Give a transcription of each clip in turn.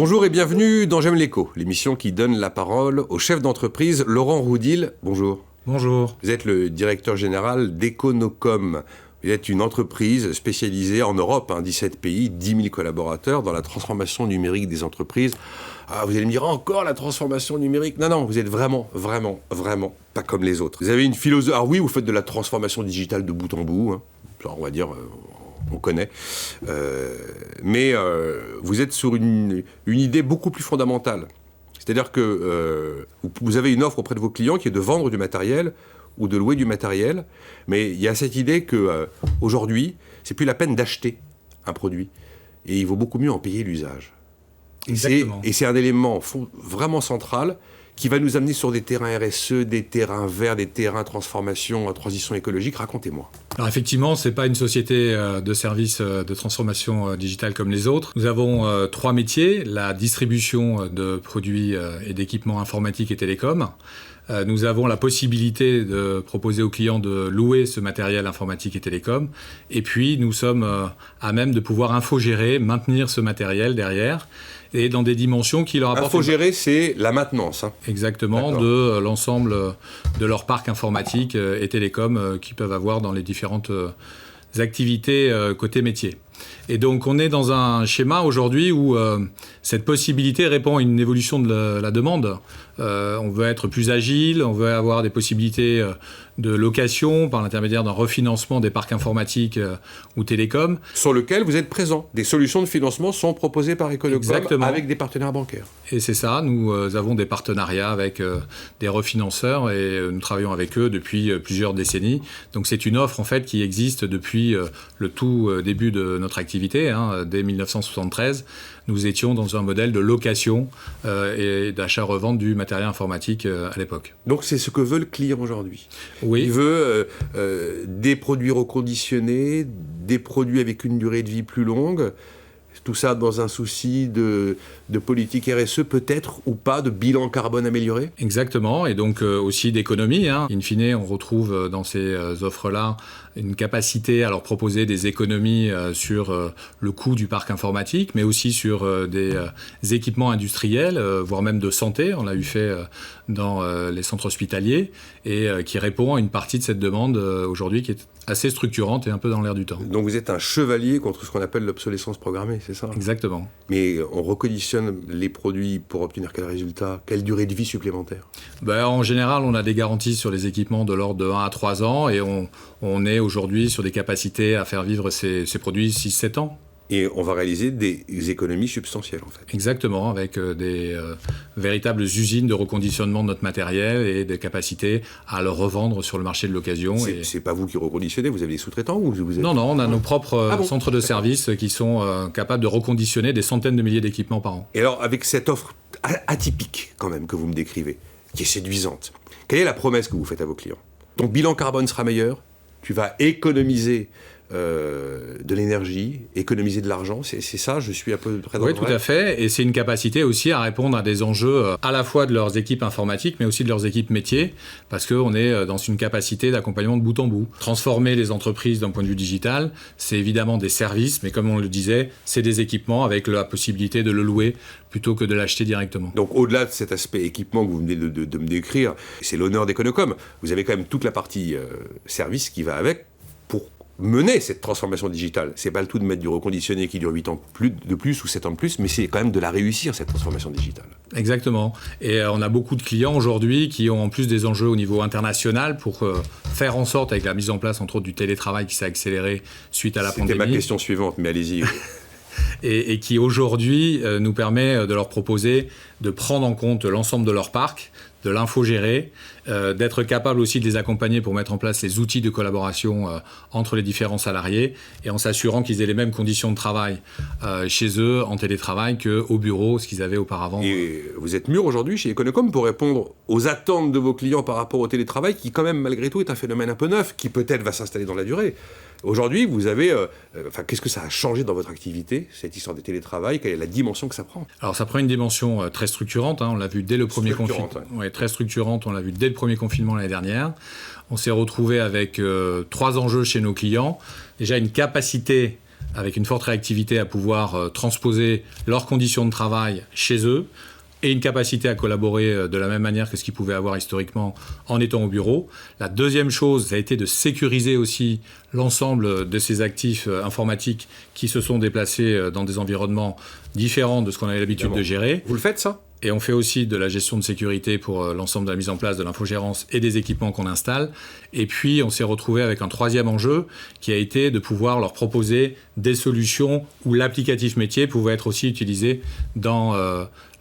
Bonjour et bienvenue dans J'aime l'écho, l'émission qui donne la parole au chef d'entreprise Laurent Roudil. Bonjour. Bonjour. Vous êtes le directeur général d'Econocom. Vous êtes une entreprise spécialisée en Europe, 17 pays, 10 000 collaborateurs dans la transformation numérique des entreprises. Ah, vous allez me dire encore la transformation numérique. Non, vous êtes vraiment pas comme les autres. Vous avez une philosophie. Alors oui, vous faites de la transformation digitale de bout en bout. Alors, on va dire, on connaît. Mais vous êtes sur une idée beaucoup plus fondamentale. C'est-à-dire que vous avez une offre auprès de vos clients qui est de vendre du matériel ou de louer du matériel, mais il y a cette idée que aujourd'hui, c'est plus la peine d'acheter un produit, et il vaut beaucoup mieux en payer l'usage. Et c'est un élément vraiment central qui va nous amener sur des terrains RSE, des terrains verts, des terrains transformation, transition écologique. Racontez-moi. Alors effectivement, c'est pas une société de services de transformation digitale comme les autres. Nous avons 3 métiers, la distribution de produits et d'équipements informatiques et télécoms. Nous avons la possibilité de proposer aux clients de louer ce matériel informatique et télécom. Et puis, nous sommes à même de pouvoir infogérer, maintenir ce matériel derrière, et dans des dimensions qui leur apportent... Infogérer, c'est la maintenance. Exactement, de l'ensemble de leur parc informatique et télécom qu'ils peuvent avoir dans les différentes activités côté métier. Et donc, on est dans un schéma aujourd'hui où cette possibilité répond à une évolution de la demande. On veut être plus agile, on veut avoir des possibilités de location par l'intermédiaire d'un refinancement des parcs informatiques ou télécoms. Sur lequel vous êtes présent. Des solutions de financement sont proposées par Econocom avec des partenaires bancaires. Et c'est ça, nous avons des partenariats avec des refinanceurs et nous travaillons avec eux depuis plusieurs décennies. Donc c'est une offre en fait qui existe depuis le tout début de notre activité. Dès 1973, nous étions dans un modèle de location et d'achat-revente du matériel informatique à l'époque. Donc c'est ce que veut le client aujourd'hui. Oui. Il veut des produits reconditionnés, des produits avec une durée de vie plus longue, tout ça dans un souci de politique RSE peut-être ou pas, de bilan carbone amélioré. Exactement, et donc aussi d'économie. In fine, on retrouve dans ces offres-là une capacité à leur proposer des économies sur le coût du parc informatique, mais aussi sur des équipements industriels, voire même de santé. On l'a eu fait dans les centres hospitaliers et qui répond à une partie de cette demande aujourd'hui qui est assez structurante et un peu dans l'air du temps. Donc vous êtes un chevalier contre ce qu'on appelle l'obsolescence programmée, c'est ça ? Exactement. Mais on reconditionne les produits pour obtenir quel résultat ? Quelle durée de vie supplémentaire ? En général, on a des garanties sur les équipements de l'ordre de 1 à 3 ans et on est aujourd'hui sur des capacités à faire vivre ces produits 6-7 ans. Et on va réaliser des économies substantielles, en fait. Exactement, avec des véritables usines de reconditionnement de notre matériel et des capacités à le revendre sur le marché de l'occasion. C'est pas vous qui reconditionnez, vous avez des sous-traitants ou vous êtes... Non, on a nos propres centres de services qui sont capables de reconditionner des centaines de milliers d'équipements par an. Et alors, avec cette offre atypique, quand même, que vous me décrivez, qui est séduisante, quelle est la promesse que vous faites à vos clients ? Ton bilan carbone sera meilleur, tu vas économiser de l'énergie, économiser de l'argent, c'est ça, je suis à peu près dans le vrai. Oui, tout à fait, et c'est une capacité aussi à répondre à des enjeux à la fois de leurs équipes informatiques, mais aussi de leurs équipes métiers, parce qu'on est dans une capacité d'accompagnement de bout en bout. Transformer les entreprises d'un point de vue digital, c'est évidemment des services, mais comme on le disait, c'est des équipements avec la possibilité de le louer plutôt que de l'acheter directement. Donc au-delà de cet aspect équipement que vous venez de me décrire, c'est l'honneur d'Econocom, vous avez quand même toute la partie service qui va avec pour mener cette transformation digitale. C'est pas le tout de mettre du reconditionné qui dure 8 ans de plus ou 7 ans de plus, mais c'est quand même de la réussir, cette transformation digitale. Exactement. Et on a beaucoup de clients aujourd'hui qui ont en plus des enjeux au niveau international pour faire en sorte, avec la mise en place entre autres du télétravail qui s'est accéléré suite à la pandémie. C'était ma question suivante, mais allez-y. et qui aujourd'hui nous permet de leur proposer de prendre en compte l'ensemble de leur parc, de l'infogérer, d'être capable aussi de les accompagner pour mettre en place les outils de collaboration entre les différents salariés et en s'assurant qu'ils aient les mêmes conditions de travail chez eux en télétravail qu'au bureau, ce qu'ils avaient auparavant. Et vous êtes mûr aujourd'hui chez Econocom pour répondre aux attentes de vos clients par rapport au télétravail qui quand même malgré tout est un phénomène un peu neuf qui peut-être va s'installer dans la durée. Aujourd'hui, vous avez... qu'est-ce que ça a changé dans votre activité, cette histoire de télétravail ? Quelle est la dimension que ça prend ? Alors, ça prend une dimension très structurante. On l'a vu dès le premier confinement. Ouais, très structurante. On l'a vu dès le premier confinement l'année dernière. On s'est retrouvé avec 3 enjeux chez nos clients. Déjà, une capacité avec une forte réactivité à pouvoir transposer leurs conditions de travail chez eux, et une capacité à collaborer de la même manière que ce qu'ils pouvaient avoir historiquement en étant au bureau. La deuxième chose, ça a été de sécuriser aussi l'ensemble de ces actifs informatiques qui se sont déplacés dans des environnements différents de ce qu'on avait l'habitude de gérer. Vous le faites, ça ? Et on fait aussi de la gestion de sécurité pour l'ensemble de la mise en place de l'infogérance et des équipements qu'on installe. Et puis, on s'est retrouvé avec un troisième enjeu qui a été de pouvoir leur proposer des solutions où l'applicatif métier pouvait être aussi utilisé dans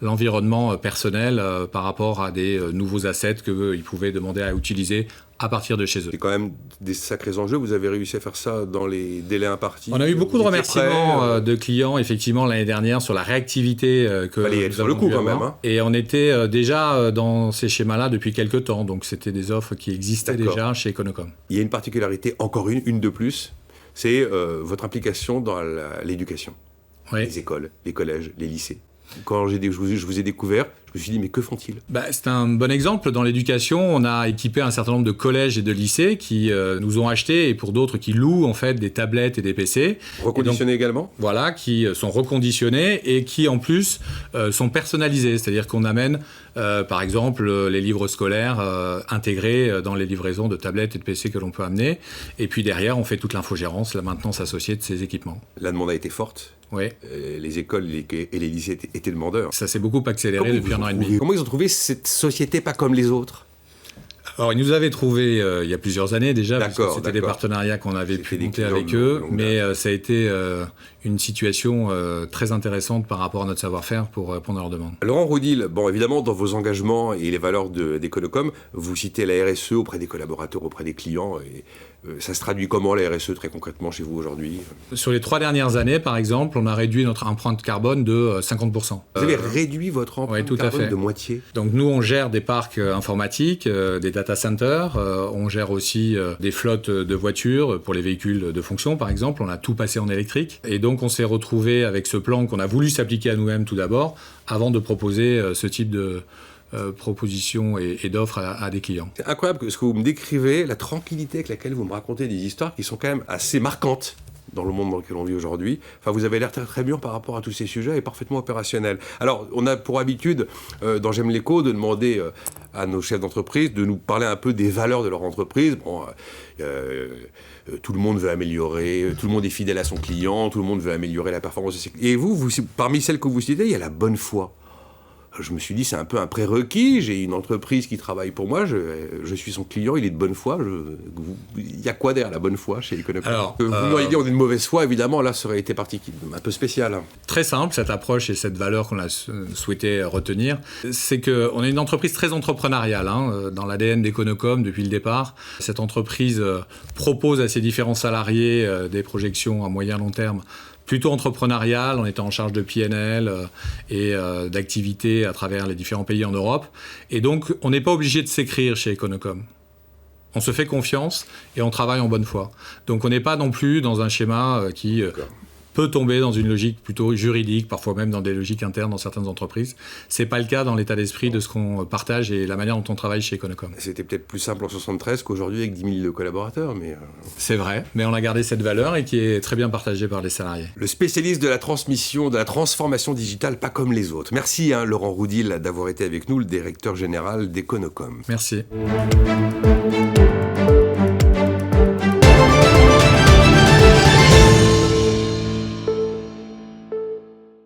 l'environnement personnel par rapport à des nouveaux assets qu'ils pouvaient demander à utiliser à partir de chez eux. C'est quand même des sacrés enjeux. Vous avez réussi à faire ça dans les délais impartis. On a eu beaucoup de remerciements de clients, effectivement, l'année dernière sur la réactivité que nous avons sur le coup, quand même. Hein. Et on était déjà dans ces schémas-là depuis quelques temps. Donc, c'était des offres qui existaient déjà chez Econocom. Il y a une particularité, encore une de plus, c'est votre implication dans l'éducation. Oui. Les écoles, les collèges, les lycées. Quand je vous ai découvert, je me suis dit, mais que font-ils ? C'est un bon exemple. Dans l'éducation, on a équipé un certain nombre de collèges et de lycées qui nous ont acheté, et pour d'autres qui louent en fait des tablettes et des PC. Reconditionnés également ? Voilà, qui sont reconditionnés et qui en plus sont personnalisés. C'est-à-dire qu'on amène par exemple les livres scolaires intégrés dans les livraisons de tablettes et de PC que l'on peut amener. Et puis derrière, on fait toute l'infogérance, la maintenance associée de ces équipements. La demande a été forte. Oui. Les écoles et les lycées étaient demandeurs. Ça s'est beaucoup accéléré depuis un an et demi. Comment ils ont trouvé cette société pas comme les autres ? Alors, ils nous avaient trouvé il y a plusieurs années déjà, parce que c'était des partenariats qu'on avait pu monter avec eux, mais ça a été une situation très intéressante par rapport à notre savoir-faire pour répondre à leurs demandes. Laurent Roudil, bon, évidemment, dans vos engagements et les valeurs d'Econocom, vous citez la RSE auprès des collaborateurs, auprès des clients. Et, ça se traduit comment, la RSE, très concrètement, chez vous aujourd'hui ? Sur les 3 dernières années, par exemple, on a réduit notre empreinte carbone de 50%. Vous avez réduit votre empreinte carbone de moitié ? Donc nous, on gère des parcs informatiques, des data centers, on gère aussi des flottes de voitures pour les véhicules de fonction, par exemple. On a tout passé en électrique. Et donc, on s'est retrouvé avec ce plan qu'on a voulu s'appliquer à nous-mêmes tout d'abord, avant de proposer ce type de propositions et d'offres à des clients. C'est incroyable ce que vous me décrivez, la tranquillité avec laquelle vous me racontez des histoires qui sont quand même assez marquantes dans le monde dans lequel on vit aujourd'hui. Enfin, vous avez l'air très, très mûr par rapport à tous ces sujets et parfaitement opérationnel. Alors, on a pour habitude, dans J'aime l'écho, de demander à nos chefs d'entreprise de nous parler un peu des valeurs de leur entreprise. Bon, tout le monde veut améliorer, tout le monde est fidèle à son client, tout le monde veut améliorer la performance de ses clients. Et vous, parmi celles que vous citez, il y a la bonne foi. Je me suis dit, c'est un peu un prérequis, j'ai une entreprise qui travaille pour moi, je suis son client, il est de bonne foi. Il y a quoi derrière la bonne foi chez Econocom ? Alors, vous m'auriez dit on est de mauvaise foi, évidemment, là, ça aurait été un peu spécial. Très simple, cette approche et cette valeur qu'on a souhaité retenir, c'est qu'on est une entreprise très entrepreneuriale, dans l'ADN d'Econocom depuis le départ. Cette entreprise propose à ses différents salariés des projections à moyen long terme plutôt entrepreneurial, en étant en charge de PNL et d'activités à travers les différents pays en Europe. Et donc, on n'est pas obligé de s'écrire chez Econocom. On se fait confiance et on travaille en bonne foi. Donc, on n'est pas non plus dans un schéma qui peut tomber dans une logique plutôt juridique, parfois même dans des logiques internes dans certaines entreprises. C'est pas le cas dans l'état d'esprit de ce qu'on partage et la manière dont on travaille chez Econocom. C'était peut-être plus simple en 73 qu'aujourd'hui avec 10 000 collaborateurs, mais... C'est vrai, mais on a gardé cette valeur et qui est très bien partagée par les salariés. Le spécialiste de la transmission, de la transformation digitale, pas comme les autres. Merci Laurent Roudil d'avoir été avec nous, le directeur général d'Econocom. Merci.